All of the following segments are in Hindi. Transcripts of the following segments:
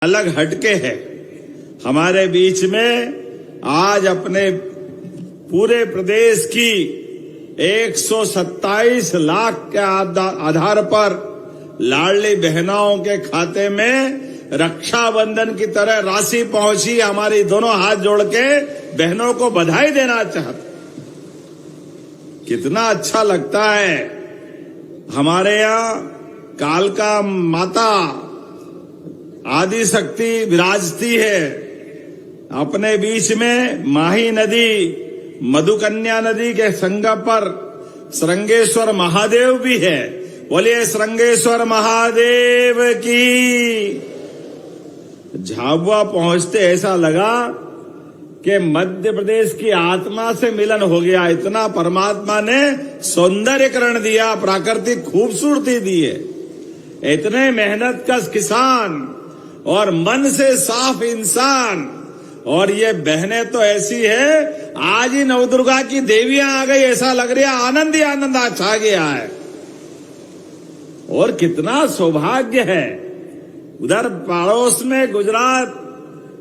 अलग हटके है। हमारे बीच में आज अपने पूरे प्रदेश की 127 लाख के आधार पर लाडली बहनों के खाते में रक्षाबंधन की तरह राशि पहुंची। हमारी दोनों हाथ जोड़ के बहनों को बधाई देना चाहते। कितना अच्छा लगता है। हमारे यहाँ कालका माता आदि शक्ति विराजती है। अपने बीच में माही नदी, मधुकन्या नदी के संगम पर श्रृंगेश्वर महादेव भी है। बोलिए श्रृंगेश्वर महादेव की। झाबुआ पहुंचते ऐसा लगा कि मध्य प्रदेश की आत्मा से मिलन हो गया। इतना परमात्मा ने सौंदर्यकरण दिया, प्राकृतिक खूबसूरती दी है। इतने मेहनत कश किसान और मन से साफ इंसान। और ये बहनें तो ऐसी है, आज ही नवदुर्गा की देवियां आ गई ऐसा लग रहा है। आनंद ही आनंद आ छा गया है। और कितना सौभाग्य है। उधर पड़ोस में गुजरात,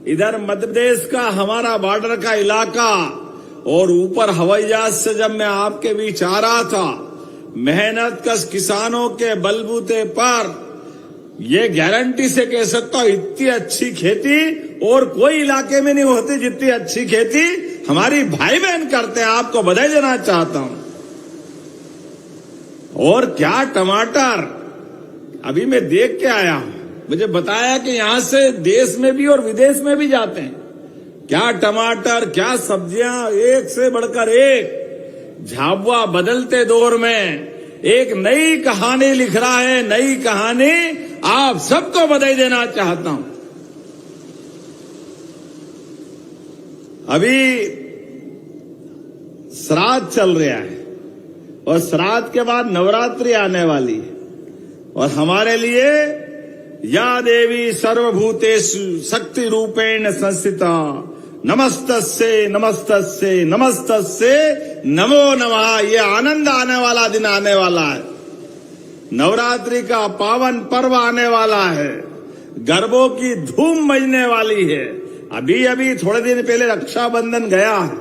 इधर मध्य प्रदेश का हमारा बॉर्डर का इलाका, और ऊपर हवाई जहाज से जब मैं आपके बीच आ रहा था, मेहनत कश किसानों के बलबूते पर ये गारंटी से कह सकता हूं, इतनी अच्छी खेती और कोई इलाके में नहीं होती जितनी अच्छी खेती हमारी भाई बहन करते हैं। आपको बधाई देना चाहता हूं। और क्या टमाटर, अभी मैं देख के आया हूं, मुझे बताया कि यहां से देश में भी और विदेश में भी जाते हैं। क्या टमाटर, क्या सब्जियां, एक से बढ़कर एक। झाबुआ बदलते दौर में एक नई कहानी लिख रहा है। नई कहानी आप सबको बधाई देना चाहता हूं। अभी श्राद्ध चल रहा है और श्राद्ध के बाद नवरात्रि आने वाली है। और हमारे लिए या देवी सर्वभूतेषु शक्ति रूपेण संस्थिता नमस्तस्ये नमस्तस्ये नमस्तस्ये नमो नमः। ये आनंद आने वाला दिन आने वाला है। नवरात्रि का पावन पर्व आने वाला है। गरबों की धूम मचने वाली है। अभी अभी थोड़े दिन पहले रक्षाबंधन गया है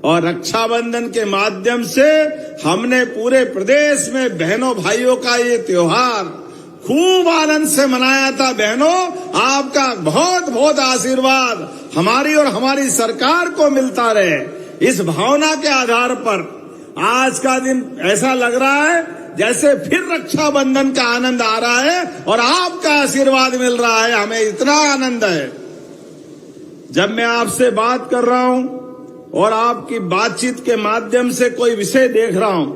और रक्षाबंधन के माध्यम से हमने पूरे प्रदेश में बहनों भाइयों का ये त्योहार खूब आनंद से मनाया था। बहनों, आपका बहुत बहुत आशीर्वाद हमारी और हमारी सरकार को मिलता रहे। इस भावना के आधार पर आज का दिन ऐसा लग रहा है जैसे फिर रक्षाबंधन का आनंद आ रहा है और आपका आशीर्वाद मिल रहा है। हमें इतना आनंद है। जब मैं आपसे बात कर रहा हूं और आपकी बातचीत के माध्यम से कोई विषय देख रहा हूं,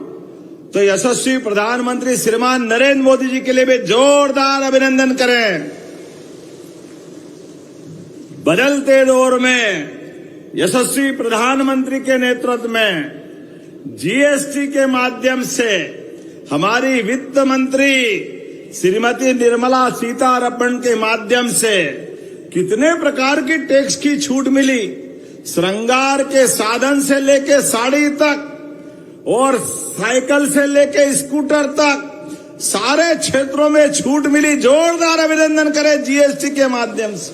तो यशस्वी प्रधानमंत्री श्रीमान नरेंद्र मोदी जी के लिए भी जोरदार अभिनंदन करें। बदलते दौर में यशस्वी प्रधानमंत्री के नेतृत्व में जीएसटी के माध्यम से हमारी वित्त मंत्री श्रीमती निर्मला सीतारमण के माध्यम से कितने प्रकार की टैक्स की छूट मिली। श्रृंगार के साधन से लेके साड़ी तक और साइकिल से लेके स्कूटर तक सारे क्षेत्रों में छूट मिली। जोरदार अभिनंदन करें जीएसटी के माध्यम से।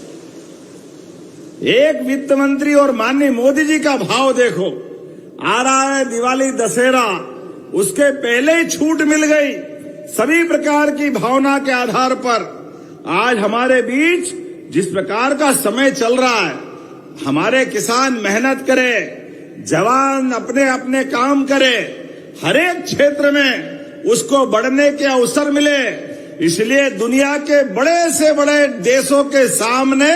एक वित्त मंत्री और माननीय मोदी जी का भाव देखो। आ रहा है दिवाली, दशहरा, उसके पहले ही छूट मिल गई। सभी प्रकार की भावना के आधार पर आज हमारे बीच जिस प्रकार का समय चल रहा है, हमारे किसान मेहनत करें, जवान अपने अपने काम करें, हर एक क्षेत्र में उसको बढ़ने के अवसर मिले। इसलिए दुनिया के बड़े से बड़े देशों के सामने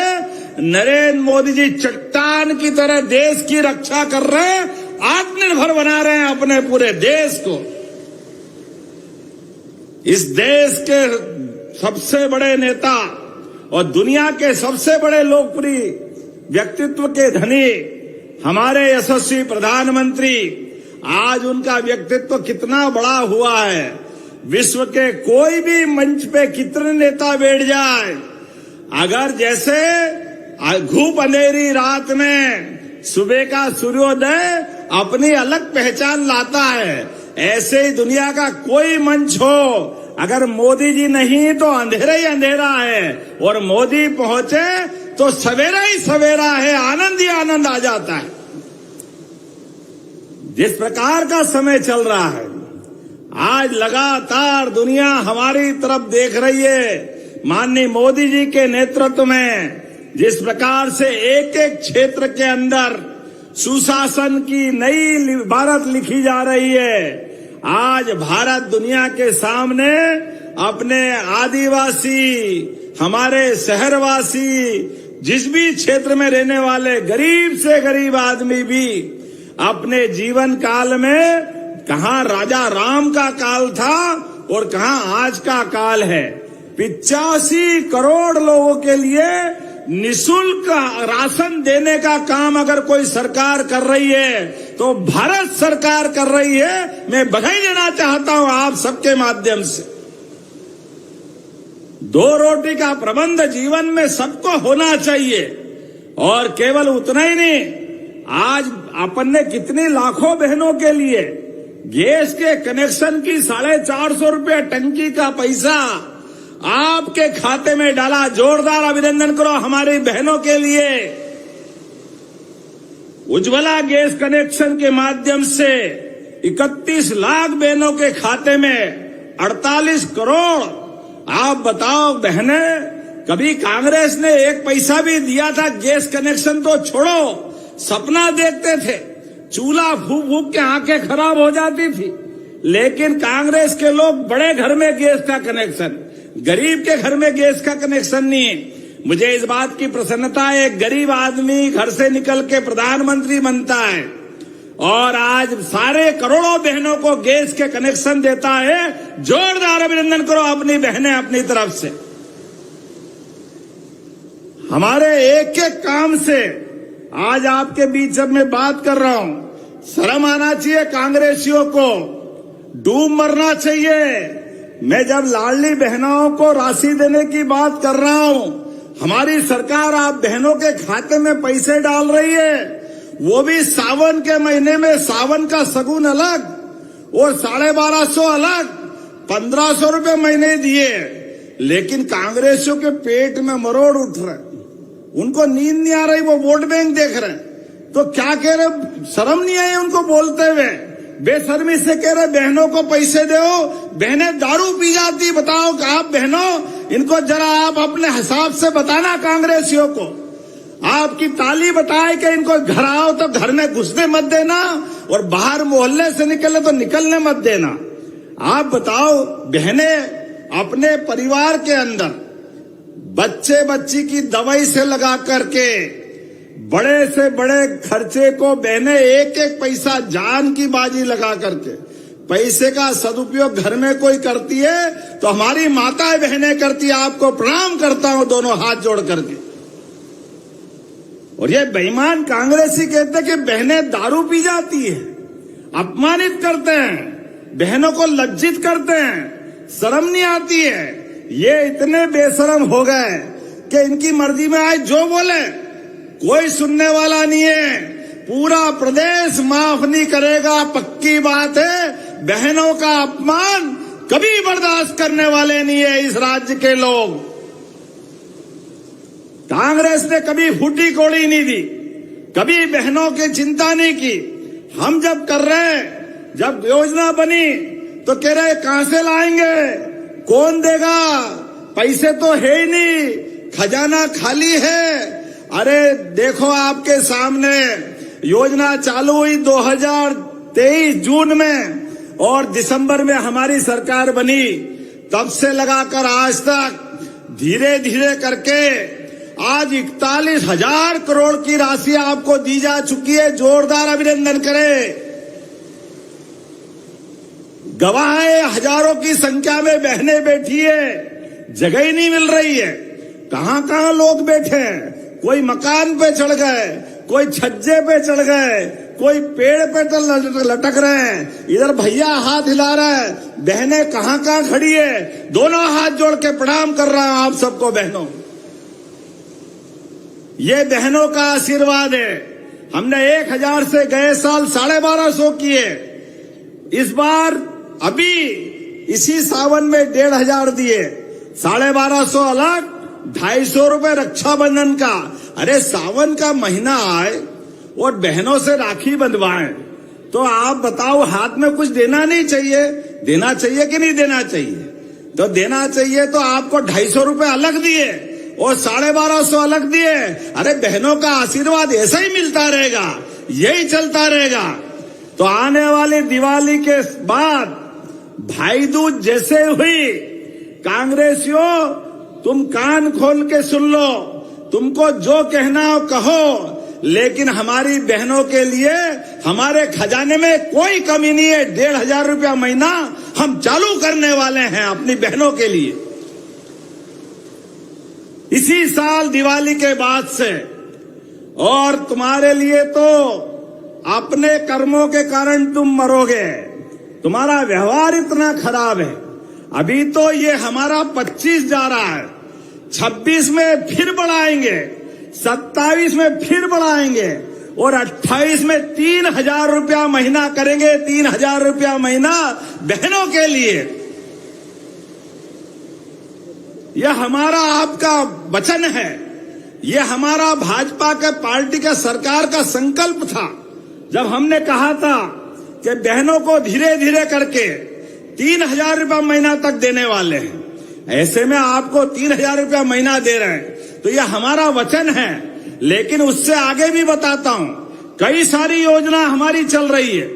नरेंद्र मोदी जी चट्टान की तरह देश की रक्षा कर रहे हैं, आत्मनिर्भर बना रहे हैं अपने पूरे देश को। इस देश के सबसे बड़े नेता और दुनिया के सबसे बड़े लोकप्रिय व्यक्तित्व के धनी हमारे यशस्वी प्रधानमंत्री, आज उनका व्यक्तित्व कितना बड़ा हुआ है। विश्व के कोई भी मंच पे कितने नेता बैठ जाए, अगर जैसे घूप अंधेरी रात में सुबह का सूर्योदय अपनी अलग पहचान लाता है, ऐसे ही दुनिया का कोई मंच हो, अगर मोदी जी नहीं तो अंधेरा ही अंधेरा है, और मोदी पहुंचे तो सवेरा ही सवेरा है, आनंद ही आनंद आ जाता है। जिस प्रकार का समय चल रहा है, आज लगातार दुनिया हमारी तरफ देख रही है। माननीय मोदी जी के नेतृत्व में जिस प्रकार से एक एक क्षेत्र के अंदर सुशासन की नई भारत लिखी जा रही है। आज भारत दुनिया के सामने अपने आदिवासी, हमारे शहरवासी, जिस भी क्षेत्र में रहने वाले गरीब से गरीब आदमी भी अपने जीवन काल में कहां राजा राम का काल था और कहां आज का काल है। 85 करोड़ लोगों के लिए निःशुल्क राशन देने का काम अगर कोई सरकार कर रही है तो भारत सरकार कर रही है। मैं बधाई देना चाहता हूं आप सबके माध्यम से। 2 रोटी का प्रबंध जीवन में सबको होना चाहिए, और केवल उतना ही नहीं, आज अपन ने कितनी लाखों बहनों के लिए गैस के कनेक्शन की 450 रुपये टंकी का पैसा आपके खाते में डाला। जोरदार अभिनंदन करो हमारी बहनों के लिए। उज्ज्वला गैस कनेक्शन के माध्यम से 31 लाख बहनों के खाते में 48 करोड़। आप बताओ बहने, कभी कांग्रेस ने 1 पैसा भी दिया था? गैस कनेक्शन तो छोड़ो, सपना देखते थे, चूल्हा फूक फूक के आंखें खराब हो जाती थी। लेकिन कांग्रेस के लोग बड़े घर में गैस का कनेक्शन, गरीब के घर में गैस का कनेक्शन नहीं है। मुझे इस बात की प्रसन्नता है, एक गरीब आदमी घर से निकल के प्रधानमंत्री बनता है और आज सारे करोड़ों बहनों को गैस के कनेक्शन देता है। जोरदार अभिनंदन करो अपनी बहनें अपनी तरफ से। हमारे एक एक काम से आज आपके बीच जब मैं बात कर रहा हूं, शर्म आना चाहिए कांग्रेसियों को, डूब मरना चाहिए। मैं जब लाडली बहनों को राशि देने की बात कर रहा हूं, हमारी सरकार आप बहनों के खाते में पैसे डाल रही है, वो भी सावन के महीने में। सावन का सगुन अलग और 1250 अलग, 1500 रुपये महीने दिए। लेकिन कांग्रेसियों के पेट में मरोड़ उठ रहे, उनको नींद नहीं आ रही, वो वोट बैंक देख रहे हैं। तो क्या कह रहे, शर्म नहीं आई उनको बोलते हुए? बेशर्मी से कह रहे बहनों को पैसे दो, बहनें दारू पी जाती। बताओ आप बहनों, इनको जरा आप अपने हिसाब से बताना कांग्रेसियों को। आपकी ताली बताए कि इनको घर आओ तो घर में घुसने मत देना, और बाहर मोहल्ले से निकले तो निकलने मत देना। आप बताओ बहनें अपने परिवार के अंदर बच्चे बच्ची की दवाई से लगा करके बड़े से बड़े खर्चे को बहनें एक एक पैसा जान की बाजी लगा करके पैसे का सदुपयोग घर में कोई करती है तो हमारी माताएं बहनें करती है। आपको प्रणाम करता हूं दोनों हाथ जोड़ करके। और ये बेईमान कांग्रेसी कहते कि बहनें दारू पी जाती है, अपमानित करते हैं, बहनों को लज्जित करते हैं, शर्म नहीं आती है। ये इतने बेशरम हो गए कि इनकी मर्जी में आए जो बोले, कोई सुनने वाला नहीं है। पूरा प्रदेश माफ नहीं करेगा, पक्की बात है। बहनों का अपमान कभी बर्दाश्त करने वाले नहीं है इस राज्य के लोग। कांग्रेस ने कभी फूटी कोड़ी नहीं दी, कभी बहनों की चिंता नहीं की। हम जब कर रहे हैं, जब योजना बनी तो कह रहे कहां से लाएंगे, कौन देगा, पैसे तो है ही नहीं, खजाना खाली है। अरे देखो आपके सामने योजना चालू हुई 2023 जून में, और दिसंबर में हमारी सरकार बनी। तब से लगाकर आज तक धीरे धीरे करके आज 41,000 करोड़ की राशि आपको दी जा चुकी है। जोरदार अभिनंदन करें। गवाह है, हजारों की संख्या में बहनें बैठी है, जगह ही नहीं मिल रही है। कहां कहां लोग बैठे हैं, कोई मकान पे चढ़ गए, कोई छज्जे पे चढ़ गए, कोई पेड़ पे तो लटक रहे हैं। इधर भैया हाथ हिला रहा है, बहनें कहां कहां खड़ी है। दोनों हाथ जोड़ के प्रणाम कर रहा हूं आप सबको बहनों। ये बहनों का आशीर्वाद है। हमने 1000 से गए साल 1250 किए, इस बार अभी इसी सावन में 1,500 दिए, 1250 अलग, 250 रुपए रक्षाबंधन का। अरे सावन का महीना आए और बहनों से राखी बंधवाएं तो आप बताओ, हाथ में कुछ देना नहीं चाहिए? देना चाहिए कि नहीं देना चाहिए? तो देना चाहिए। तो आपको 250 रुपए अलग दिए और 1250 अलग दिए। अरे बहनों का आशीर्वाद ऐसा ही मिलता रहेगा, यही चलता रहेगा। तो आने वाली दिवाली के बाद भाई दूज जैसे हुई, कांग्रेसियों तुम कान खोल के सुन लो, तुमको जो कहना हो कहो, लेकिन हमारी बहनों के लिए हमारे खजाने में कोई कमी नहीं है। 1,500 रुपया महीना हम चालू करने वाले हैं अपनी बहनों के लिए इसी साल दिवाली के बाद से। और तुम्हारे लिए तो अपने कर्मों के कारण तुम मरोगे, तुम्हारा व्यवहार इतना खराब है। अभी तो ये हमारा 25 जा रहा है, 26 में फिर बढ़ाएंगे, 27 में फिर बढ़ाएंगे और 28 में 3,000 रुपया महीना करेंगे। 3,000 रुपया महीना बहनों के लिए। यह हमारा आपका वचन है, यह हमारा भाजपा के पार्टी का सरकार का संकल्प था। जब हमने कहा था कि बहनों को धीरे धीरे करके 3,000 रुपया महीना तक देने वाले हैं, ऐसे में आपको 3,000 रुपया महीना दे रहे हैं, तो यह हमारा वचन है। लेकिन उससे आगे भी बताता हूं, कई सारी योजना हमारी चल रही है।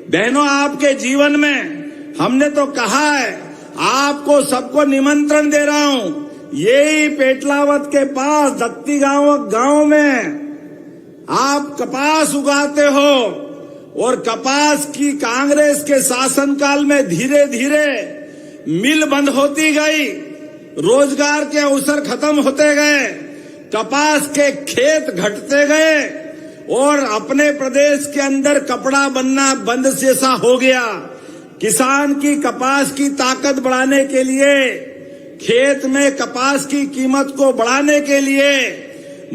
बहनों, आपके जीवन में हमने तो कहा है, आपको सबको निमंत्रण दे रहा हूं। यही पेटलावत के पास दत्ती गांव में आप कपास उगाते हो और कपास की कांग्रेस के शासनकाल में धीरे धीरे मिल बंद होती गई, रोजगार के अवसर खत्म होते गए, कपास के खेत घटते गए और अपने प्रदेश के अंदर कपड़ा बनना बंद जैसा हो गया। किसान की कपास की ताकत बढ़ाने के लिए, खेत में कपास की कीमत को बढ़ाने के लिए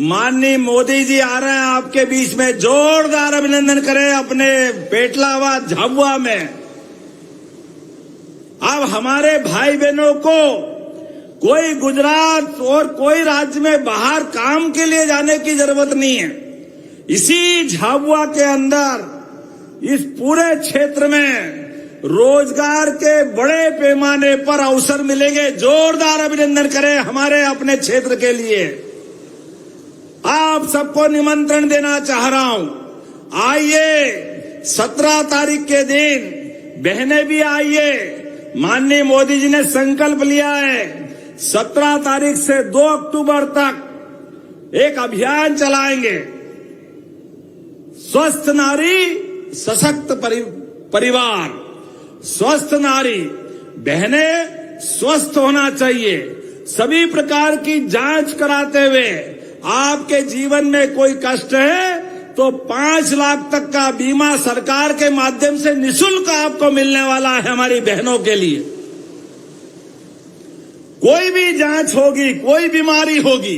माननीय मोदी जी आ रहे हैं आपके बीच में। जोरदार अभिनंदन करें अपने पेटलावा झाबुआ में। अब हमारे भाई बहनों को कोई गुजरात और कोई राज्य में बाहर काम के लिए जाने की जरूरत नहीं है। इसी झाबुआ के अंदर इस पूरे क्षेत्र में रोजगार के बड़े पैमाने पर अवसर मिलेंगे। जोरदार अभिनंदन करें हमारे अपने क्षेत्र के लिए। आप सबको निमंत्रण देना चाह रहा हूं, आइए 17 तारीख के दिन बहनें भी आइए। माननीय मोदी जी ने संकल्प लिया है 17 तारीख से 2 अक्टूबर तक एक अभियान चलाएंगे, स्वस्थ नारी सशक्त परिवार। स्वस्थ नारी, बहनें स्वस्थ होना चाहिए। सभी प्रकार की जांच कराते हुए, आपके जीवन में कोई कष्ट है तो 5 लाख तक का बीमा सरकार के माध्यम से निःशुल्क आपको मिलने वाला है हमारी बहनों के लिए। कोई भी जांच होगी, कोई बीमारी होगी,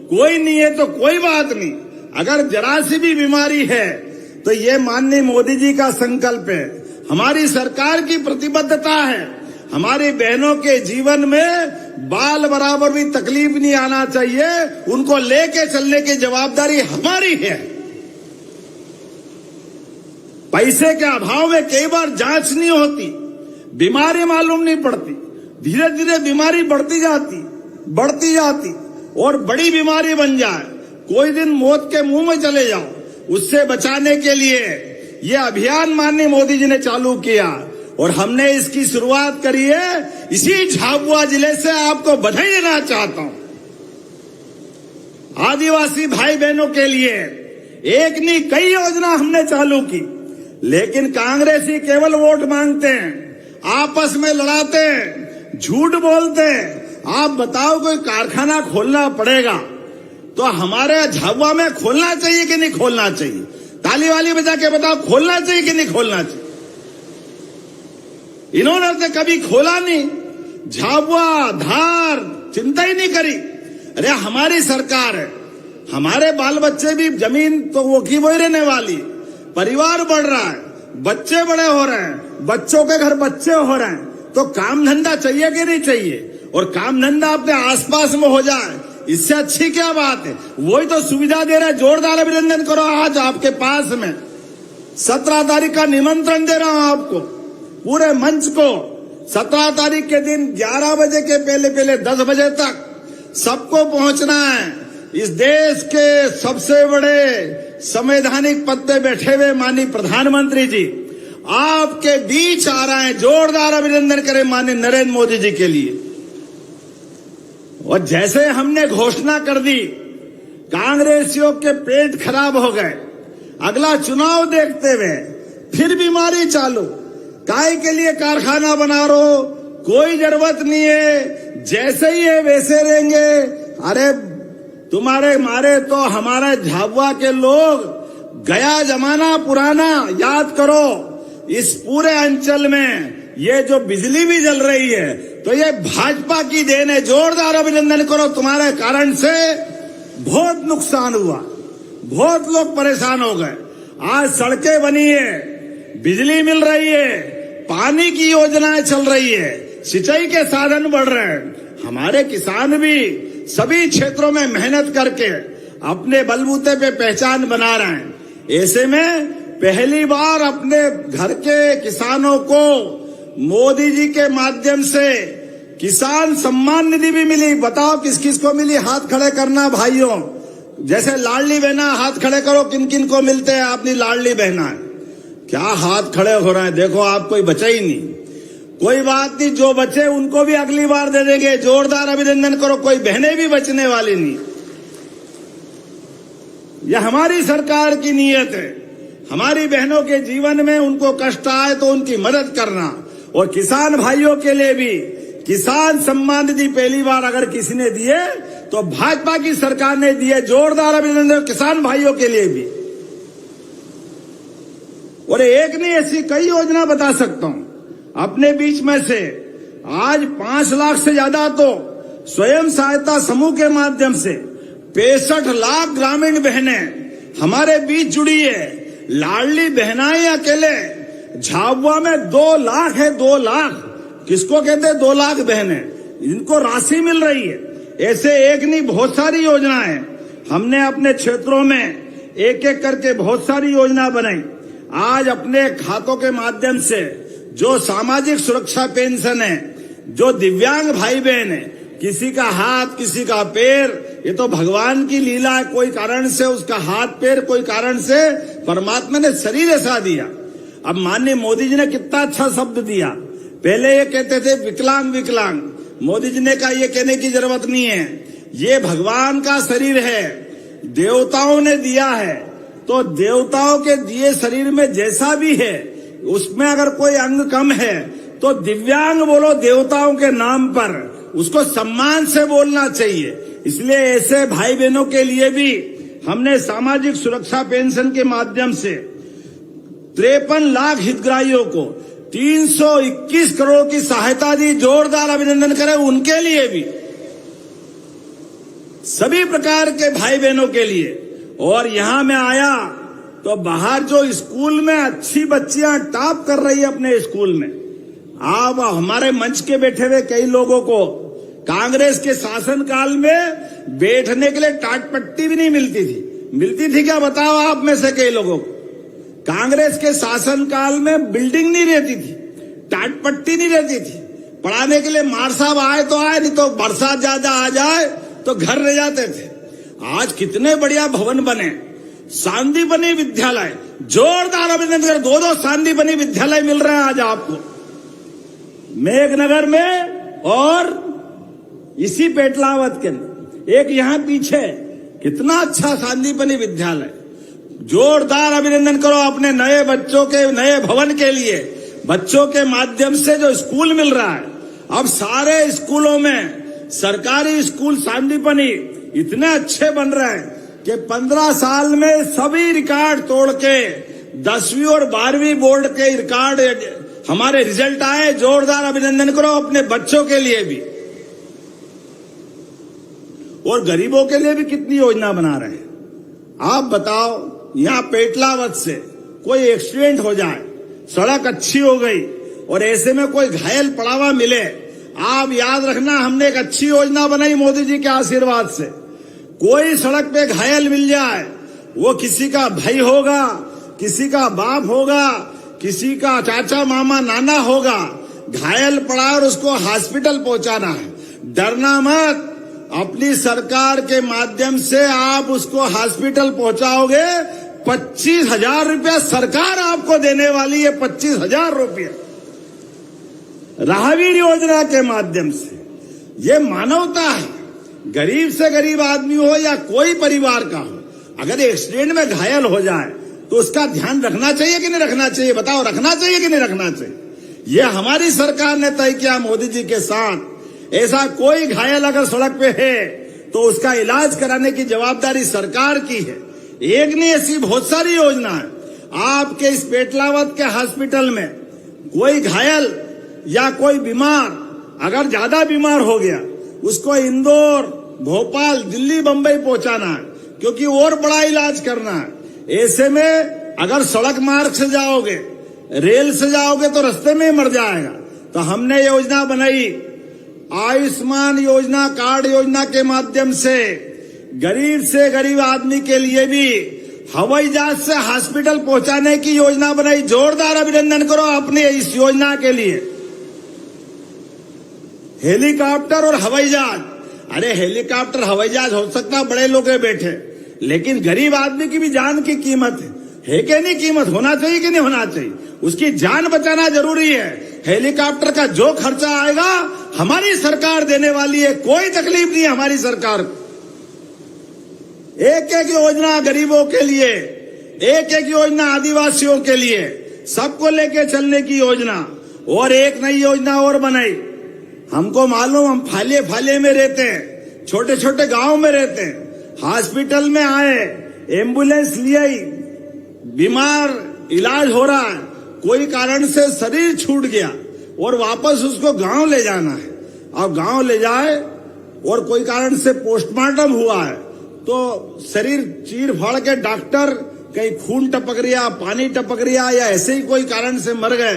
कोई नहीं है तो कोई बात नहीं, अगर जरा सी भी बीमारी है तो ये माननीय मोदी जी का संकल्प है, हमारी सरकार की प्रतिबद्धता है। हमारी बहनों के जीवन में बाल बराबर भी तकलीफ नहीं आना चाहिए, उनको लेके चलने की जवाबदारी हमारी है। पैसे के अभाव में कई बार जांच नहीं होती, बीमारी मालूम नहीं पड़ती, धीरे धीरे बीमारी बढ़ती जाती और बड़ी बीमारी बन जाए, कोई दिन मौत के मुंह में चले जाओ। उससे बचाने के लिए ये अभियान माननीय मोदी जी ने चालू किया और हमने इसकी शुरुआत करी है। इसी झाबुआ जिले से आपको बधाई देना चाहता हूं। आदिवासी भाई बहनों के लिए एक नहीं कई योजना हमने चालू की, लेकिन कांग्रेसी केवल वोट मांगते हैं, आपस में लड़ाते हैं, झूठ बोलते हैं। आप बताओ, कोई कारखाना खोलना पड़ेगा तो हमारे झाबुआ में खोलना चाहिए कि नहीं खोलना चाहिए? ताली वाली बजा के बताओ, खोलना चाहिए कि नहीं खोलना चाहिए? इन्होंने तो कभी खोला नहीं, झाबुआ धार चिंता ही नहीं करी। अरे हमारी सरकार है, हमारे बाल बच्चे भी जमीन तो वो की वही रहने वाली, परिवार बढ़ रहा है, बच्चे बड़े हो रहे हैं, बच्चों के घर बच्चे हो रहे हैं, तो काम धंधा चाहिए कि नहीं चाहिए? और काम धंधा अपने आसपास में हो जाए, इससे अच्छी क्या बात है? वही तो सुविधा दे रहा है। जोरदार अभिनंदन करो आज आपके पास में 17 तारीख का निमंत्रण दे रहा हूं आपको, पूरे मंच को। 17 तारीख के दिन 11 बजे के पहले 10 बजे तक सबको पहुंचना है। इस देश के सबसे बड़े संवैधानिक पद पे बैठे हुए माननीय प्रधानमंत्री जी आपके बीच आ रहे हैं। जोरदार अभिनंदन करें माननीय नरेंद्र मोदी जी के लिए। और जैसे हमने घोषणा कर दी, कांग्रेसियों के पेट खराब हो गए। अगला चुनाव देखते हुए फिर बीमारी चालू, काय के लिए कारखाना बना रहो, कोई जरूरत नहीं है, जैसे ही है वैसे रहेंगे। अरे तुम्हारे मारे तो हमारे झाबुआ के लोग गया जमाना पुराना याद करो। इस पूरे अंचल में ये जो बिजली भी जल रही है तो ये भाजपा की देन है। जोरदार अभिनंदन करो, तुम्हारे कारण से बहुत नुकसान हुआ, बहुत लोग परेशान हो गए। आज सड़कें बनी है, बिजली मिल रही है, पानी की योजनाएं चल रही है, सिंचाई के साधन बढ़ रहे हैं। हमारे किसान भी सभी क्षेत्रों में मेहनत करके अपने बलबूते पे पहचान बना रहे हैं। ऐसे में पहली बार अपने घर के किसानों को मोदी जी के माध्यम से किसान सम्मान निधि भी मिली। बताओ किस किस को मिली? हाथ खड़े करना भाइयों। जैसे लाडली बहना, हाथ खड़े करो, किन किन को मिलते हैं अपनी लाडली बहना। क्या हाथ खड़े हो रहे हैं? देखो आप कोई बचा ही नहीं। कोई बात नहीं, जो बचे उनको भी अगली बार दे देंगे। जोरदार अभिनंदन करो, कोई बहनें भी बचने वाली नहीं। यह हमारी सरकार की नीयत है। हमारी बहनों के जीवन में उनको कष्ट आए तो उनकी मदद करना। और किसान भाइयों के लिए भी किसान सम्मान निधि पहली बार अगर किसी ने दिए तो भाजपा की सरकार ने दिए। जोरदार अभिनंदन किसान भाइयों के लिए भी। और एक नहीं, ऐसी कई योजना बता सकता हूं अपने बीच में से। आज 5 लाख से ज्यादा तो स्वयं सहायता समूह के माध्यम से 65 लाख ग्रामीण बहनें हमारे बीच जुड़ी है। लाडली बहनाएं अकेले झाबुआ में 2 लाख है। 2 लाख किसको कहते हैं? 2 लाख बहनें, इनको राशि मिल रही है। ऐसे एक नहीं, बहुत सारी योजनाएं हमने अपने क्षेत्रों में एक एक करके बहुत सारी योजना बनाई। आज अपने खातों के माध्यम से जो सामाजिक सुरक्षा पेंशन है, जो दिव्यांग भाई बहन है, किसी का हाथ किसी का पैर, ये तो भगवान की लीला है। कोई कारण से उसका हाथ पैर, कोई कारण से परमात्मा ने शरीर ऐसा दिया। अब माननीय मोदी जी ने कितना अच्छा शब्द दिया। पहले ये कहते थे विकलांग विकलांग, मोदी जी ने कहा ये कहने की जरूरत नहीं है, ये भगवान का शरीर है, देवताओं ने दिया है। तो देवताओं के दिए शरीर में जैसा भी है उसमें अगर कोई अंग कम है तो दिव्यांग बोलो देवताओं के नाम पर, उसको सम्मान से बोलना चाहिए। इसलिए ऐसे भाई बहनों के लिए भी हमने सामाजिक सुरक्षा पेंशन के माध्यम से 53 लाख हितग्राहियों को 321 करोड़ की सहायता दी। जोरदार अभिनंदन करें उनके लिए भी, सभी प्रकार के भाई बहनों के लिए। और यहां मैं आया तो बाहर जो स्कूल में अच्छी बच्चियां टॉप कर रही है अपने स्कूल में, आप हमारे मंच के बैठे हुए कई लोगों को कांग्रेस के शासनकाल में बैठने के लिए टाट पट्टी भी नहीं मिलती थी। मिलती थी क्या? बताओ आप में से कई लोगों को। कांग्रेस के शासनकाल में बिल्डिंग नहीं रहती थी, टाट पट्टी नहीं रहती थी। पढ़ाने के लिए मार साहब आए तो आए, नहीं तो बरसात ज्यादा आ जाए तो घर रह जाते थे। आज कितने बढ़िया भवन बने, सांदीपनी विद्यालय। जोरदार अभिनंदन कर, 2-2 सांदीपनी विद्यालय मिल रहे हैं आज आपको मेघनगर में और इसी पेटलावत के एक यहां पीछे। कितना अच्छा सांदीपनी विद्यालय। जोरदार अभिनंदन करो अपने नए बच्चों के नए भवन के लिए। बच्चों के माध्यम से जो स्कूल मिल रहा है, अब सारे स्कूलों में सरकारी स्कूल सांदीपनी इतने अच्छे बन रहे हैं कि 15 साल में सभी रिकॉर्ड तोड़ के 10वीं और 12वीं बोर्ड के रिकॉर्ड हमारे रिजल्ट आए। जोरदार अभिनंदन करो अपने बच्चों के लिए भी। और गरीबों के लिए भी कितनी योजना बना रहे हैं। आप बताओ, यहां पेटलावत से कोई एक्सीडेंट हो जाए, सड़क अच्छी हो गई और ऐसे में कोई घायल पड़ा हुआ मिले, आप याद रखना, हमने एक अच्छी योजना बनाई मोदी जी के आशीर्वाद से। कोई सड़क पे घायल मिल जाए, वो किसी का भाई होगा, किसी का बाप होगा, किसी का चाचा मामा नाना होगा, घायल पड़ा और उसको हॉस्पिटल पहुंचाना है। डरना मत, अपनी सरकार के माध्यम से आप उसको हॉस्पिटल पहुंचाओगे। 25,000 रुपया सरकार आपको देने वाली है, 25,000 रुपया राहवीर योजना के माध्यम से। ये मानवता है। गरीब से गरीब आदमी हो या कोई परिवार का हो, अगर एक्सीडेंट में घायल हो जाए तो उसका ध्यान रखना चाहिए कि नहीं रखना चाहिए? बताओ, रखना चाहिए कि नहीं रखना चाहिए? ये हमारी सरकार ने तय किया मोदी जी के साथ। ऐसा कोई घायल अगर सड़क पे है तो उसका इलाज कराने की जवाबदारी सरकार की है। एक नहीं, ऐसी बहुत सारी योजना है। आपके इस पेटलावत के हॉस्पिटल में कोई घायल या कोई बीमार अगर ज्यादा बीमार हो गया, उसको इंदौर, भोपाल, दिल्ली, बंबई पहुंचाना है, क्योंकि और बड़ा इलाज करना है। ऐसे में अगर सड़क मार्ग से जाओगे, रेल से जाओगे तो रास्ते में ही मर जाएगा। तो हमने योजना बनाई, आयुष्मान योजना, कार्ड योजना के माध्यम से गरीब आदमी के लिए भी हवाई जहाज से हॉस्पिटल पहुंचाने की योजना बनाई। जोरदार अभिनंदन करो अपने इस योजना के लिए। हेलीकॉप्टर और हवाई जहाज, अरे हेलीकॉप्टर हवाई जहाज हो सकता बड़े लोग बैठे, लेकिन गरीब आदमी की भी जान की कीमत है कि नहीं? कीमत होना चाहिए कि नहीं होना चाहिए? उसकी जान बचाना जरूरी है। हेलीकॉप्टर का जो खर्चा आएगा हमारी सरकार देने वाली है, कोई तकलीफ नहीं है हमारी सरकार को। एक एक योजना गरीबों के लिए, एक एक योजना आदिवासियों के लिए, सबको लेके चलने की योजना। और एक नई योजना और बनाई। हमको मालूम, हम फाले फाले में रहते हैं, छोटे छोटे गांव में रहते हैं। हॉस्पिटल में आए, एम्बुलेंस ले आई, बीमार इलाज हो रहा है, कोई कारण से शरीर छूट गया और वापस उसको गांव ले जाना है। अब गांव ले जाए और कोई कारण से पोस्टमार्टम हुआ है, तो शरीर चीर फाड़ के डॉक्टर कहीं खून टपक रिया, पानी टपक रिया या ऐसे ही कोई कारण से मर गए,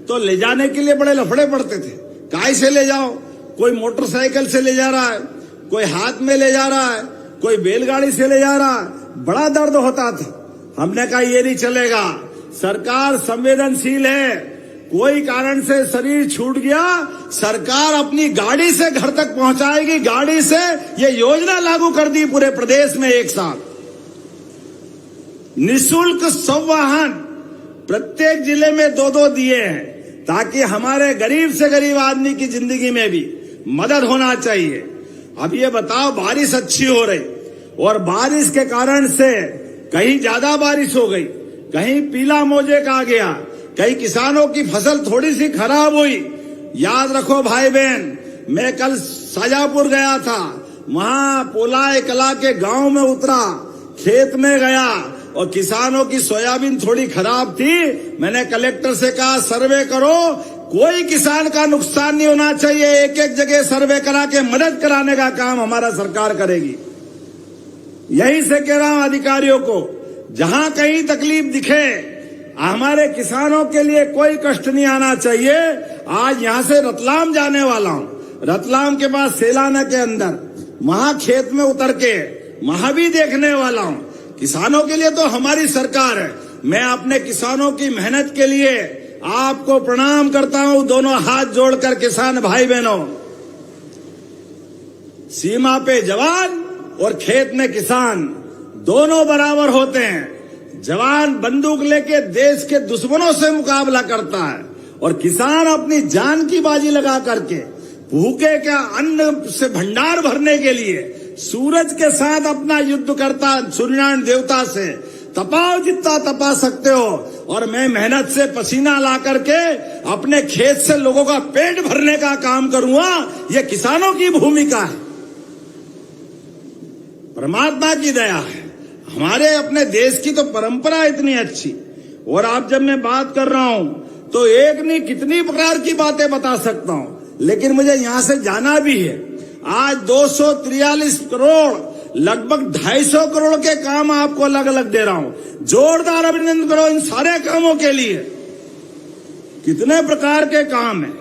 तो ले जाने के लिए बड़े लफड़े पड़ते थे। काय से ले जाओ? कोई मोटरसाइकिल से ले जा रहा है, कोई हाथ में ले जा रहा है, कोई बैलगाड़ी से ले जा रहा है, बड़ा दर्द होता था। हमने कहा ये नहीं चलेगा, सरकार संवेदनशील है। कोई कारण से शरीर छूट गया, सरकार अपनी गाड़ी से घर तक पहुंचाएगी, गाड़ी से। ये योजना लागू कर दी पूरे प्रदेश में एक साथ। निःशुल्क संवाहन प्रत्येक जिले में 2-2 दिए हैं, ताकि हमारे गरीब से गरीब आदमी की जिंदगी में भी मदद होना चाहिए। अब ये बताओ, बारिश अच्छी हो रही और बारिश के कारण से कहीं ज्यादा बारिश हो गई, कहीं पीला मोजेक आ गया, कई किसानों की फसल थोड़ी सी खराब हुई। याद रखो भाई बहन, मैं कल शाजापुर गया था, वहां पोलाय कला के गांव में उतरा, खेत में गया और किसानों की सोयाबीन थोड़ी खराब थी। मैंने कलेक्टर से कहा सर्वे करो, कोई किसान का नुकसान नहीं होना चाहिए। एक एक जगह सर्वे करा के मदद कराने का काम हमारा सरकार करेगी। यही से कह रहा हूं अधिकारियों को, जहां कहीं तकलीफ दिखे, हमारे किसानों के लिए कोई कष्ट नहीं आना चाहिए। आज यहां से रतलाम जाने वाला हूं, रतलाम के पास सेलाना के अंदर, वहां खेत में उतर के वहां भी देखने वाला हूं। किसानों के लिए तो हमारी सरकार है। मैं अपने किसानों की मेहनत के लिए आपको प्रणाम करता हूं, दोनों हाथ जोड़कर। किसान भाई बहनों, सीमा पे जवान और खेत में किसान दोनों बराबर होते हैं। जवान बंदूक लेके देश के दुश्मनों से मुकाबला करता है और किसान अपनी जान की बाजी लगा करके भूखे का अन्न से भंडार भरने के लिए सूरज के साथ अपना युद्ध करता। सूर्यनारायण देवता से तपाओ जितना तपा सकते हो, और मैं मेहनत से पसीना ला करके अपने खेत से लोगों का पेट भरने का काम करूंगा। ये किसानों की भूमिका है, परमात्मा की दया है। हमारे अपने देश की तो परंपरा इतनी अच्छी। और आप जब मैं बात कर रहा हूं तो एक नहीं कितनी प्रकार की बातें बता सकता हूं, लेकिन मुझे यहां से जाना भी है। आज 243 करोड़, लगभग 250 करोड़ के काम आपको अलग अलग दे रहा हूं। जोरदार अभिनंदन करो इन सारे कामों के लिए, कितने प्रकार के काम है,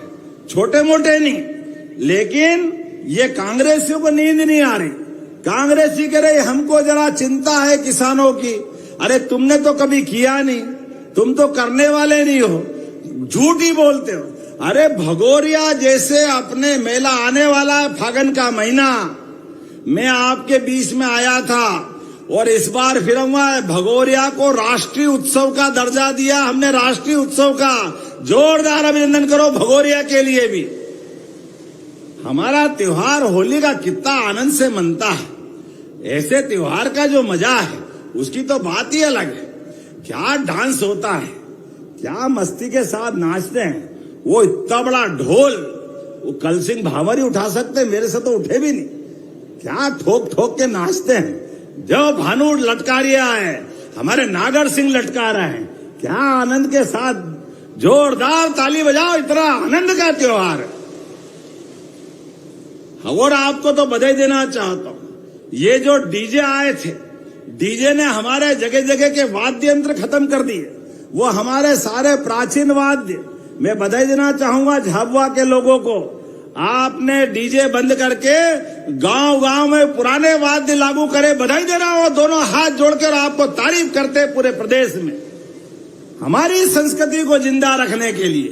छोटे मोटे नहीं। लेकिन ये कांग्रेसियों को नींद नहीं आ रही। कांग्रेसी कह रहे हमको जरा चिंता है किसानों की। अरे तुमने तो कभी किया नहीं, तुम तो करने वाले नहीं हो, झूठ ही बोलते हो। अरे भगोरिया जैसे अपने मेला आने वाला है, फागुन का महीना, मैं आपके बीच में आया था और इस बार फिर भगोरिया को राष्ट्रीय उत्सव का दर्जा दिया हमने, राष्ट्रीय उत्सव का। जोरदार अभिनंदन करो भगोरिया के लिए भी। हमारा त्योहार होली का कितना आनंद से मनता है। ऐसे त्योहार का जो मजा है उसकी तो बात ही अलग है। क्या डांस होता है, क्या मस्ती के साथ नाचते हैं। वो इतना बड़ा ढोल वो कल सिंह भावर ही उठा सकते, मेरे से तो उठे भी नहीं। क्या ठोक ठोक के नाचते हैं। जो भानु लटकारिया है, हमारे नागर सिंह लटका रहे हैं, क्या आनंद के साथ जोरदार ताली बजाओ। इतना आनंद का त्योहार है। और आपको तो बधाई देना चाहता हूं, ये जो डीजे आए थे, डीजे ने हमारे जगह जगह के वाद्य यंत्र खत्म कर दिए। वो हमारे सारे प्राचीन वाद्य, मैं बधाई देना चाहूंगा झाबुआ के लोगों को। आपने डीजे बंद करके गांव गांव में पुराने वाद्य लागू करे। बधाई दे रहा हूं, दोनों हाथ जोड़कर आपको तारीफ करते पूरे प्रदेश में। हमारी संस्कृति को जिंदा रखने के लिए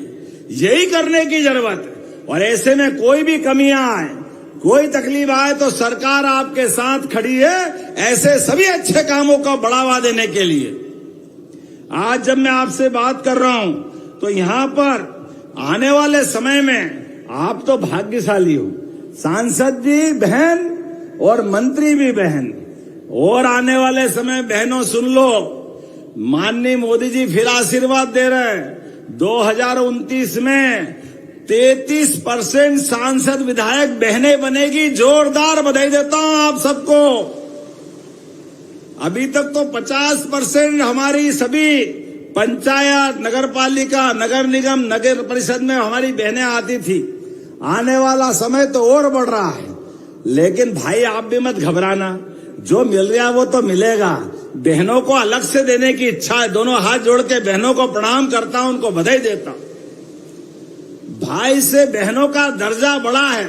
यही करने की जरूरत है। और ऐसे में कोई भी कमियां आए, कोई तकलीफ आए तो सरकार आपके साथ खड़ी है, ऐसे सभी अच्छे कामों को बढ़ावा देने के लिए। आज जब मैं आपसे बात कर रहा हूं तो यहां पर आने वाले समय में आप तो भाग्यशाली हो, सांसद भी बहन और मंत्री भी बहन। और आने वाले समय बहनों सुन लो, माननीय मोदी जी फिर आशीर्वाद दे रहे हैं। 2029 में 33% सांसद विधायक बहनें बनेगी। जोरदार बधाई देता हूं आप सबको। अभी तक तो 50% हमारी सभी पंचायत, नगर पालिका, नगर निगम, नगर परिषद में हमारी बहनें आती थी। आने वाला समय तो और बढ़ रहा है। लेकिन भाई आप भी मत घबराना, जो मिल रहा है वो तो मिलेगा। बहनों को अलग से देने की इच्छा है। दोनों हाथ जोड़ के बहनों को प्रणाम करता हूं, उनको बधाई देता हूं। भाई से बहनों का दर्जा बड़ा है।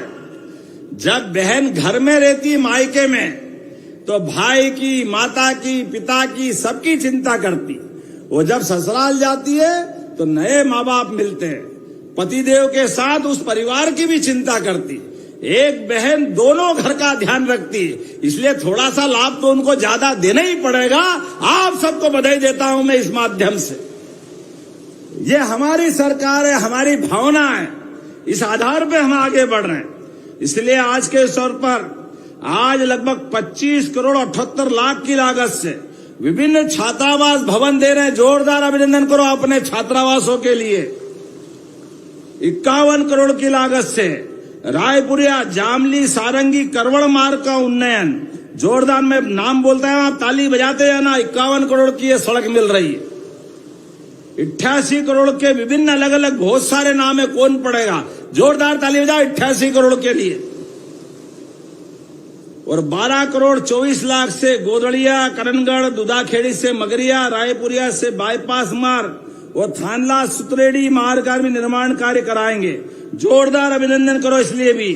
जब बहन घर में रहती मायके में तो भाई की, माता की, पिता की, सबकी चिंता करती। वो जब ससुराल जाती है तो नए माँ बाप मिलते हैं, पतिदेव के साथ उस परिवार की भी चिंता करती। एक बहन दोनों घर का ध्यान रखती, इसलिए थोड़ा सा लाभ तो उनको ज्यादा देना ही पड़ेगा। आप सबको बधाई देता हूं मैं इस माध्यम से। ये हमारी सरकार है, हमारी भावना है, इस आधार पे हम आगे बढ़ रहे हैं। इसलिए आज के स्तर पर आज लगभग 25 करोड़ 78 लाख की लागत से विभिन्न छात्रावास भवन दे रहे हैं। जोरदार अभिनंदन करो अपने छात्रावासों के लिए। 51 करोड़ की लागत से रायपुरिया, जामली, सारंगी, करवड़ मार्ग का उन्नयन। जोरदार में नाम बोलता है, आप ताली बजाते हैं ना। 51 करोड़ की ये सड़क मिल रही है। 88 करोड़ के विभिन्न अलग अलग बहुत सारे नाम है, कौन पड़ेगा। जोरदार ताली बजाओ 88 करोड़ के लिए। और 12 करोड़ 24 लाख से गोदड़िया, करणगढ़, दुदाखेड़ी से मगरिया, रायपुरिया से बाईपास मार्ग और थानला सुतरेडी मार्ग का भी निर्माण कार्य कराएंगे। जोरदार अभिनंदन करो इसलिए भी।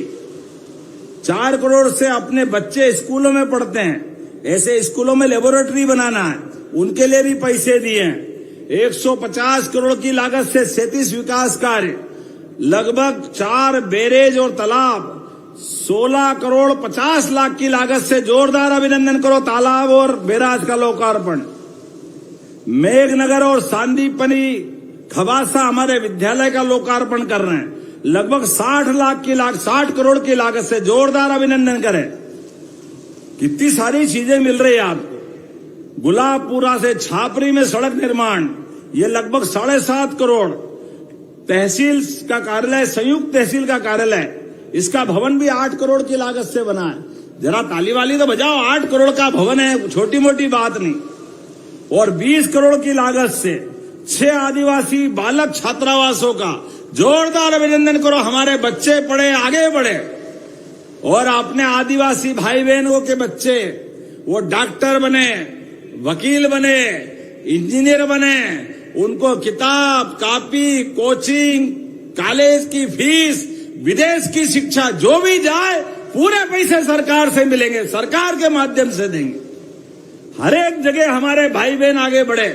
4 करोड़ से अपने बच्चे स्कूलों में पढ़ते हैं, ऐसे स्कूलों में लेबोरेटरी बनाना है, उनके लिए भी पैसे दिए हैं। 150 करोड़ की लागत से 37 विकास कार्य, लगभग 4 बैरेज और तालाब, 16 करोड़ 50 लाख की लागत से। जोरदार अभिनंदन करो। तालाब और बैराज का लोकार्पण। मेघनगर और सांदीपनी खबासा हमारे विद्यालय का लोकार्पण कर रहे हैं, लगभग 60 करोड़ की लागत से। जोरदार अभिनंदन करें। कितनी सारी चीजें मिल रही है आपको। गुलाबपुरा से छापरी में सड़क निर्माण, ये लगभग 7.5 करोड़। तहसील का कार्यालय, संयुक्त तहसील का कार्यालय, इसका भवन भी 8 करोड़ की लागत से बना है। जरा ताली वाली तो बजाओ। 8 करोड़ का भवन है, छोटी मोटी बात नहीं। और 20 करोड़ की लागत से 6 आदिवासी बालक छात्रावासों का। जोरदार अभिनंदन करो। हमारे बच्चे पढ़े, आगे बढ़े और अपने आदिवासी भाई बहनों के बच्चे वो डॉक्टर बने, वकील बने, इंजीनियर बने, उनको किताब, कॉपी, कोचिंग, कॉलेज की फीस, विदेश की शिक्षा, जो भी जाए पूरे पैसे सरकार से मिलेंगे, सरकार के माध्यम से देंगे। हर एक जगह हमारे भाई बहन आगे बढ़े,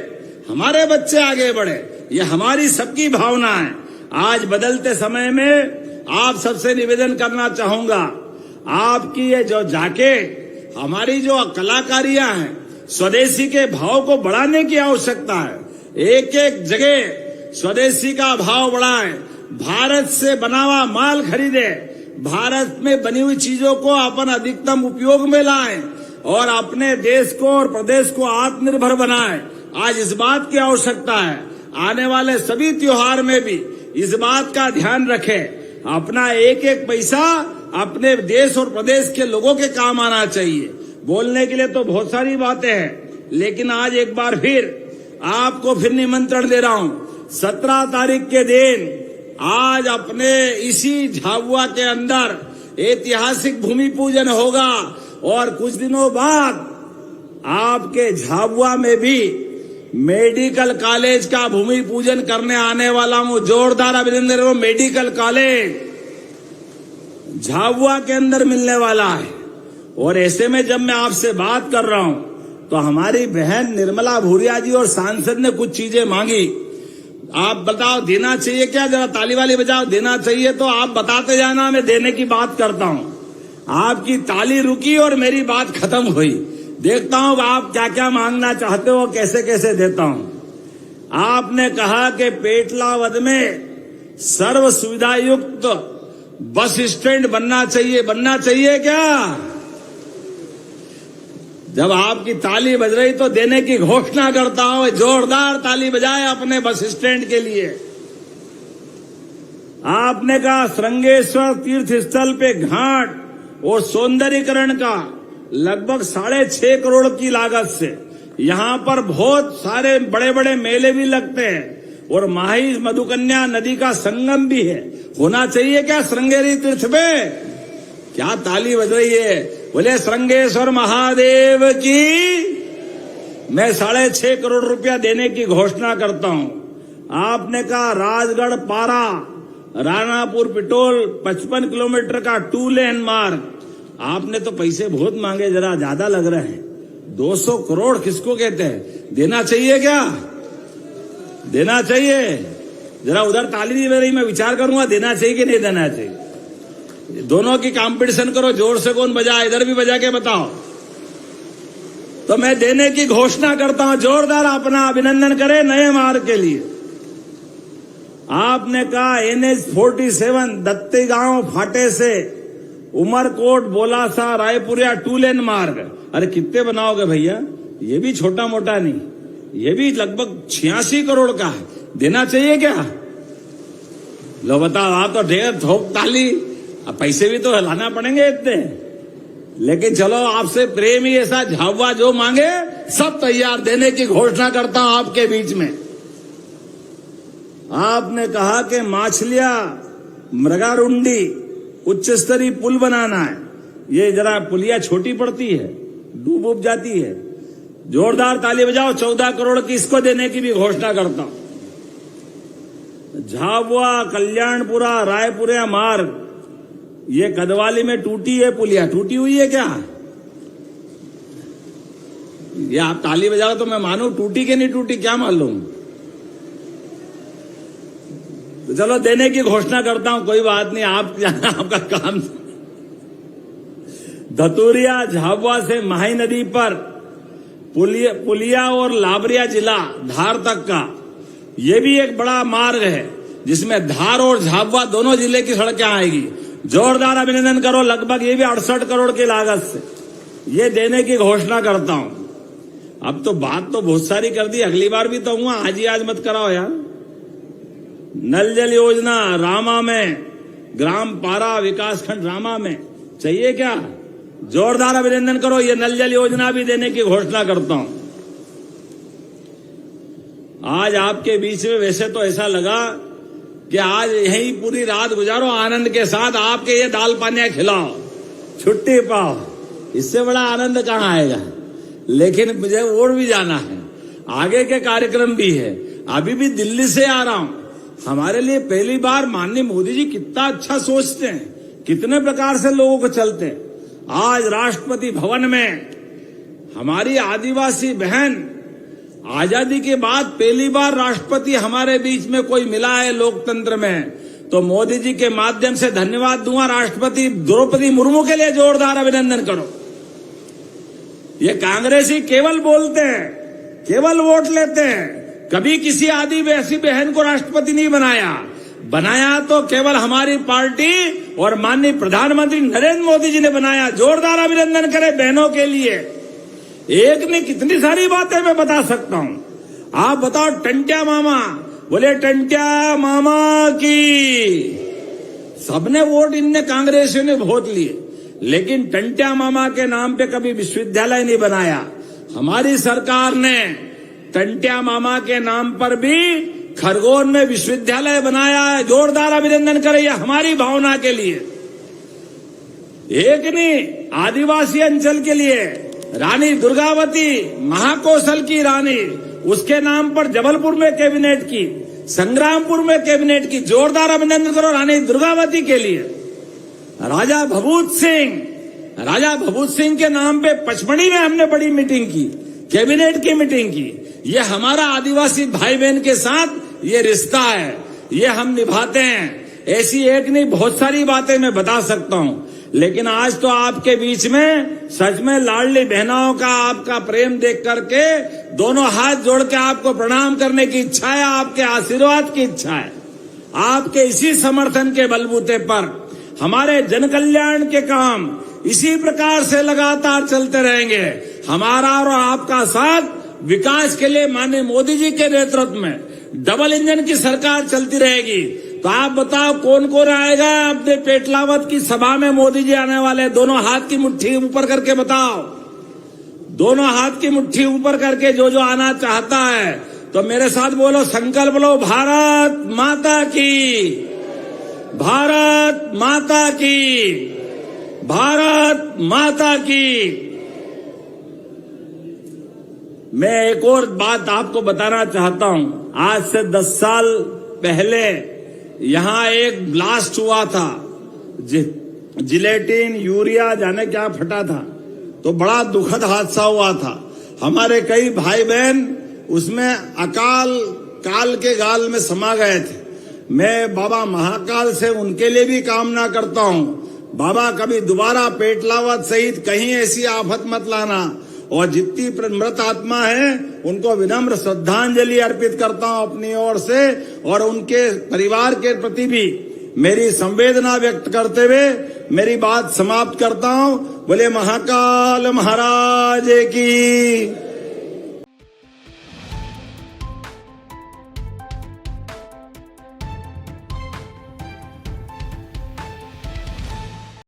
हमारे बच्चे आगे बढ़े, ये हमारी सबकी भावना है। आज बदलते समय में आप सबसे निवेदन करना चाहूंगा, आपकी ये जो जाके हमारी जो कलाकारियां हैं, स्वदेशी के भाव को बढ़ाने की आवश्यकता है। एक एक जगह स्वदेशी का भाव बढ़ाएं, भारत से बना हुआ माल खरीदे, भारत में बनी हुई चीजों को अपन अधिकतम उपयोग में लाएं और अपने देश को और प्रदेश को आत्मनिर्भर बनाएं। आज इस बात की आवश्यकता है। आने वाले सभी त्योहार में भी इस बात का ध्यान रखें, अपना एक एक पैसा अपने देश और प्रदेश के लोगों के काम आना चाहिए। बोलने के लिए तो बहुत सारी बातें हैं, लेकिन आज एक बार फिर आपको फिर निमंत्रण दे रहा हूं। 17 तारीख के दिन आज अपने इसी झाबुआ के अंदर ऐतिहासिक भूमि पूजन होगा और कुछ दिनों बाद आपके झाबुआ में भी मेडिकल कॉलेज का भूमि पूजन करने आने वाला हूं। जोरदार अभिनंदन हो। मेडिकल कॉलेज झाबुआ के अंदर मिलने वाला है। और ऐसे में जब मैं आपसे बात कर रहा हूं तो हमारी बहन निर्मला भूरिया जी और सांसद ने कुछ चीजें मांगी। आप बताओ देना चाहिए क्या? जरा ताली वाली बजाओ। देना चाहिए तो आप बताते जाना, मैं देने की बात करता हूं। आपकी ताली रुकी और मेरी बात खत्म हुई। देखता हूं आप क्या क्या मांगना चाहते हो, कैसे कैसे देता हूं। आपने कहा कि पेटलावद में सर्व सुविधा युक्त बस स्टैंड बनना चाहिए। बनना चाहिए क्या? जब आपकी ताली बज रही तो देने की घोषणा करता हूं। जोरदार ताली बजाए अपने बस स्टैंड के लिए। आपने कहा श्रृंगेश्वर तीर्थ स्थल पे घाट और सौंदर्यीकरण का लगभग 6.5 करोड़ की लागत से यहां पर बहुत सारे बड़े बड़े मेले भी लगते हैं और माही मधुकन्या नदी का संगम भी है। होना चाहिए क्या श्रृंगेरी तीर्थ पे? क्या ताली बज रही है? बोले श्रृंगेश्वर महादेव की। मैं 6.5 करोड़ रुपया देने की घोषणा करता हूं। आपने कहा राजगढ़ पारा रानापुर पिटोल 55 किलोमीटर का 2 लेन मार्ग। आपने तो पैसे बहुत मांगे, जरा ज्यादा लग रहे हैं। 200 करोड़ किसको कहते हैं? देना चाहिए क्या? देना चाहिए? जरा उधर ताली नहीं बज रही, मैं विचार करूंगा देना चाहिए कि नहीं देना चाहिए। दोनों की कंपटीशन करो, जोर से कौन बजा, इधर भी बजा के बताओ। तो मैं देने की घोषणा करता हूं। जोरदार अपना अभिनंदन करें नए मार्ग के लिए। आपने कहा NH47 दत्ती गांव फाटे से उमरकोट बोलासा रायपुरिया 2 लेन मार्ग। अरे कितने बनाओगे भैया? ये भी छोटा मोटा नहीं, ये भी लगभग 86 करोड़ का है। देना चाहिए क्या? लो बताओ। आप तो ढेर थोक ताली, अब पैसे भी तो लाना पड़ेंगे इतने। लेकिन चलो आपसे प्रेम ही ऐसा, झाबुआ जो मांगे सब तैयार। देने की घोषणा करता हूं आपके बीच में। आपने कहा कि माछलिया मृगारुंडी उच्च स्तरीय पुल बनाना है। ये जरा पुलिया छोटी पड़ती है, डूब उब जाती है। जोरदार ताली बजाओ। 14 करोड़ की इसको देने की भी घोषणा करता हूं। झाबुआ कल्याणपुरा रायपुरिया मार्ग, ये कदवाली में टूटी है पुलिया। टूटी हुई है क्या? ये आप ताली बजाओ तो मैं मानू। टूटी कि नहीं टूटी क्या मालूम। तो चलो देने की घोषणा करता हूं, कोई बात नहीं। आप आपका काम। धतूरिया झाबुआ से माही नदी पर पुलिया और लाबरिया जिला धार तक का ये भी एक बड़ा मार्ग है, जिसमें धार और झाबुआ दोनों जिले की सड़कें आएगी। जोरदार अभिनंदन करो। लगभग ये भी 68 करोड़ की लागत से ये देने की घोषणा करता हूं। अब तो बात तो बहुत सारी कर दी, अगली बार भी तो हुआ। आज ही आज मत कराओ यार। नल जल योजना रामा में, ग्राम पारा विकासखंड रामा में चाहिए क्या? जोरदार अभिनंदन करो। ये नल जल योजना भी देने की घोषणा करता हूं। आज आपके बीच में वैसे तो ऐसा लगा कि आज यही पूरी रात गुजारो आनंद के साथ। आपके ये दाल पानिया खिलाओ, छुट्टी पाओ, इससे बड़ा आनंद कहां आएगा। लेकिन मुझे और भी जाना है, आगे के कार्यक्रम भी है। अभी भी दिल्ली से आ रहा हूं। हमारे लिए पहली बार माननीय मोदी जी कितना अच्छा सोचते हैं, कितने प्रकार से लोगों को चलते हैं। आज राष्ट्रपति भवन में हमारी आदिवासी बहन, आजादी के बाद पहली बार राष्ट्रपति हमारे बीच में कोई मिला है लोकतंत्र में, तो मोदी जी के माध्यम से धन्यवाद दूंगा। राष्ट्रपति द्रौपदी मुर्मू के लिए जोरदार अभिनंदन करो। ये कांग्रेसी केवल बोलते हैं, केवल वोट लेते हैं, कभी किसी आदिवासी बहन को राष्ट्रपति नहीं बनाया तो केवल हमारी पार्टी और माननीय प्रधानमंत्री नरेंद्र मोदी जी ने बनाया। जोरदार अभिनंदन करें बहनों के लिए। एक ने कितनी सारी बातें मैं बता सकता हूं। आप बताओ, टंट्या मामा, बोले टंट्या मामा की, सबने वोट इनने कांग्रेसियों ने बहुत लिए, लेकिन टंट्या मामा के नाम पे कभी विश्वविद्यालय नहीं बनाया। हमारी सरकार ने टंट्या मामा के नाम पर भी खरगोन में विश्वविद्यालय बनाया है। जोरदार अभिनंदन करें हमारी भावना के लिए। एक नहीं, आदिवासी अंचल के लिए रानी दुर्गावती, महाकौशल की रानी, उसके नाम पर जबलपुर में कैबिनेट की, संग्रामपुर में कैबिनेट की। जोरदार अभिनंदन करो रानी दुर्गावती के लिए। राजा भभूत सिंह के नाम पे पचमढ़ी में हमने बड़ी मीटिंग की, कैबिनेट की मीटिंग की। ये हमारा आदिवासी भाई बहन के साथ ये रिश्ता है, ये हम निभाते हैं। ऐसी एक नहीं, बहुत सारी बातें मैं बता सकता हूं, लेकिन आज तो आपके बीच में सच में लाडली बहनों का आपका प्रेम देख करके दोनों हाथ जोड़ के आपको प्रणाम करने की इच्छा है, आपके आशीर्वाद की इच्छा है। आपके इसी समर्थन के बलबूते पर हमारे जन कल्याण के काम इसी प्रकार से लगातार चलते रहेंगे। हमारा और आपका साथ विकास के लिए माननीय मोदी जी के नेतृत्व में डबल इंजन की सरकार चलती रहेगी। तो आप बताओ कौन कौन आएगा अपने पेटलावत की सभा में? मोदी जी आने वाले। दोनों हाथ की मुट्ठी ऊपर करके बताओ, दोनों हाथ की मुट्ठी ऊपर करके जो आना चाहता है तो मेरे साथ बोलो, संकल्प लो, भारत माता की, भारत माता की, भारत माता की। मैं एक और बात आपको बताना चाहता हूं। आज से 10 साल पहले यहां एक ब्लास्ट हुआ था, जिलेटिन यूरिया जाने क्या फटा था, तो बड़ा दुखद हादसा हुआ था। हमारे कई भाई बहन उसमें काल के गाल में समा गए थे। मैं बाबा महाकाल से उनके लिए भी कामना करता हूं, बाबा कभी दोबारा पेटलावत सहित कहीं ऐसी आफत मत लाना। और जितनी मृत आत्मा है उनको विनम्र श्रद्धांजलि अर्पित करता हूं अपनी ओर से, और उनके परिवार के प्रति भी मेरी संवेदना व्यक्त करते हुए मेरी बात समाप्त करता हूं। बोले महाकाल महाराज की।